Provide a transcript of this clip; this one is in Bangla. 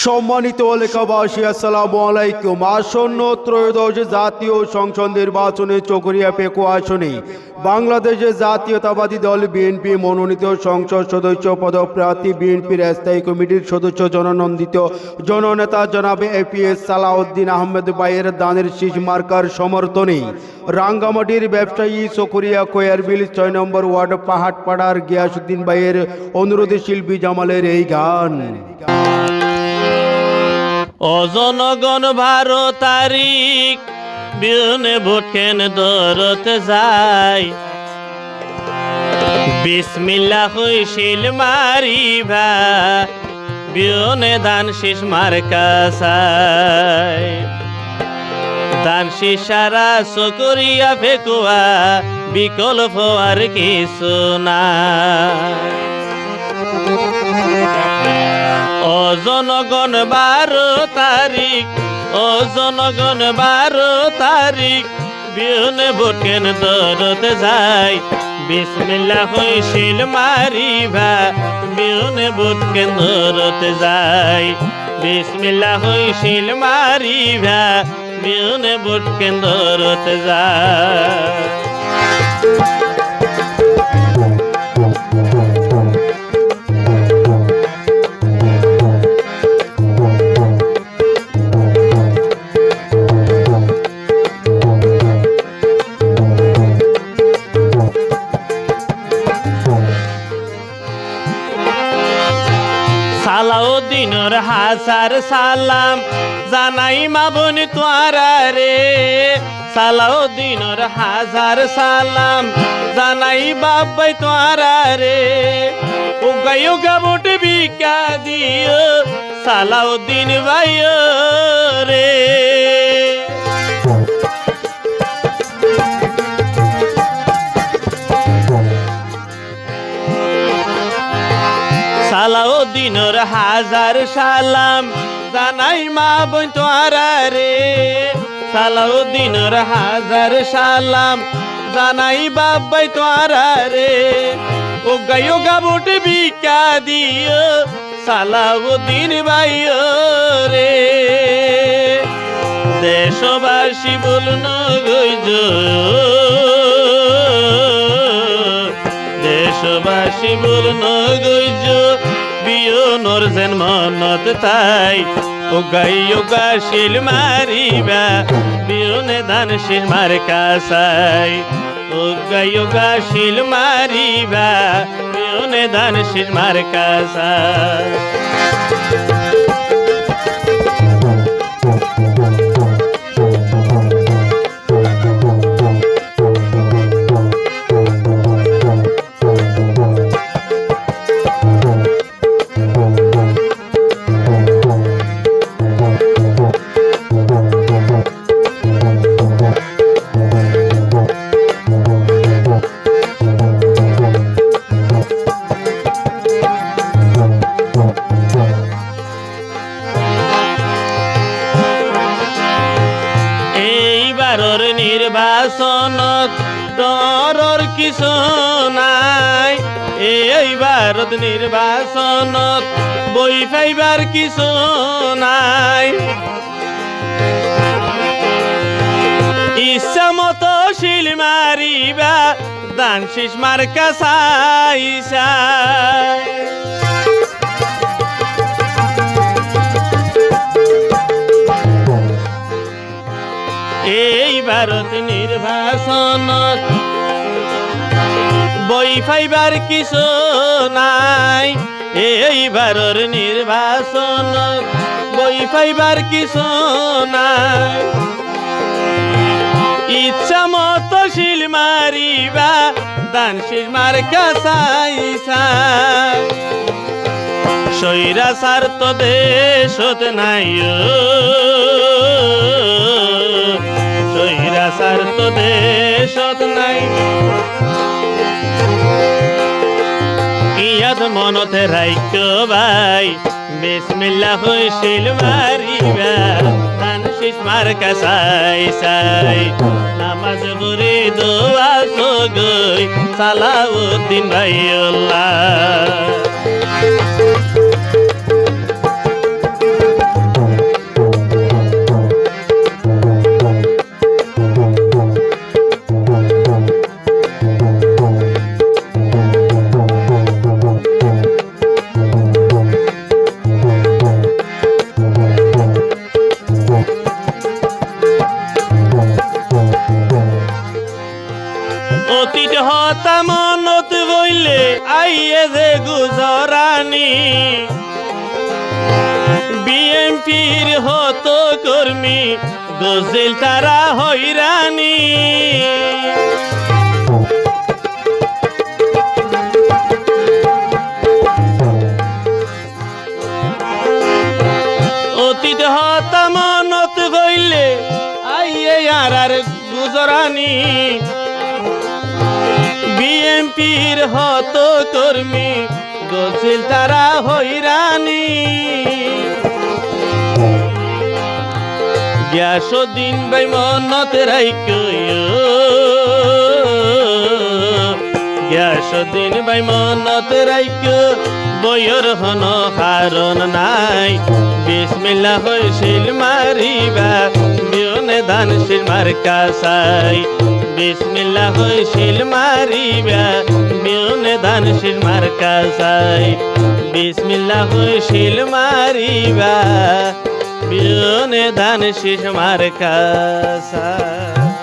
সম্মানিত এলাকাবাসী, আসসালামু আলাইকুম। আসন্ন ত্রয়োদশ জাতীয় সংসদ নির্বাচনে চকরিয়া পেকো আসনে বাংলাদেশের জাতীয়তাবাদী দল বিএনপি মনোনীত সংসদ সদস্য পদপ্রার্থী বিএনপির স্থায়ী কমিটির সদস্য জননন্দিত জননেতা জনাবে এপিএস সালাউদ্দিন আহমেদ ভাইয়ের দানের শীষ মার্কার সমর্থনে রাঙ্গামাটির ব্যবসায়ী চকরিয়া কোয়ারবিল ৬ নম্বর ওয়ার্ড পাহাড়পাড়ার গিয়াসউদ্দিন ভাইয়ের অনুরোধে শিল্পী জামালের এই গান। ও জনগণ 12 তারিখ বিয়নে ভোট কেন দরতে যায়, বিসমিল্লাহ হইছিল মারিবা বিয়নে দান শীষ মার্কা চাই। দান শীষ সারা চকরিয়া ফেকুয়া বিকল্প আর কিছু নাই। ও জনগণ 12 তারিখ, ও জনগণ 12 তারিখ বিয়নে ভোট কেন দরতে যায়, বিসমিল্লাহ হইছিল মারিবা বিয়নে ভোট কেন দরতে যায়, বিসমিল্লাহ হইছিল মারিবা বিয়নে ভোট কেন দরতে যায়। সালাউদ্দিনের হাজার সালাম জানাই মা বোন তোয়ারা রে, সালাউদ্দিনের হাজার সালাম জানাই বাবাই তোয়ারা রে। উগা উগা ভোট বিকা দিও সালাউদ্দিন ভাই রে। সালাউদ্দিনের হাজার সালাম জানাই মা বোন তোয়ারা রে, সালাউদ্দিনের হাজার সালাম জানাই বাবাই তোয়ারা রে। ওগা ওগা ভোট বিকা দিও সালাউদ্দিন ভাই রে। দেশবাসী বলুন গইজ, দেশবাসী বলুন গইজ বিয়নর যেন মনত তাই। ওগাই ওগা শিল মারিবা বিয়নে ধান শীষ মার্কা চাই, ওগাই ওগা শিল মারিবা বিয়নে ধান শীষ মার্কা চাই। নির্বাচনত ডরর কিছু নাই, এইবারত নির্বাচনত বই ফাইবার কিছু নাই। ইচ্ছা মতো শিল মারিবা দান শীষ মার্কা চাই চাই। এই ভারত নির্বাচনত বই ফাইবার কিছু নাই, এই ভারত নির্বাচনত বই ফাইবার কিছু নাই। ইচ্ছা মতো শিল মারিবা দান শীষ মার্কা চাই চাই। স্বৈরাচার তো দেশত নাই, স্বৈরাচার তো দেশত নাই। ইয়াদ মনতে রাইখো ভাই বিসমিল্লাহ হইছিল মারিবা দান শীষ মার্কা চাই চাই। নামাজ পড়ে দোয়া গই সালাউদ্দিন ভাইয়াল্লাহ। আইয়ে যে গুজরানি বিএমপির হতো কর্মী গজিল তারা হইরানি অতীত হতা মনত হইলে আইয়ে আর গুজরানি বিএমপির হতো কর্মী গজিল তারা হইরানি গ্যাসদিন ভাই মনত গ্যাসদিন ভাই মনত বইয়ের হন কারণ নাই বিসমিল্লাহ হইছিল মারিবা বিয়নে ধান শির মার্কা চাই বিসমিল্লাহ হইছিল মারিবা বিয়নে ধান শির মার্কা চাই বিসমিল্লাহ হইছিল মারিবা বিয়নে ধান শির মার্কা চাই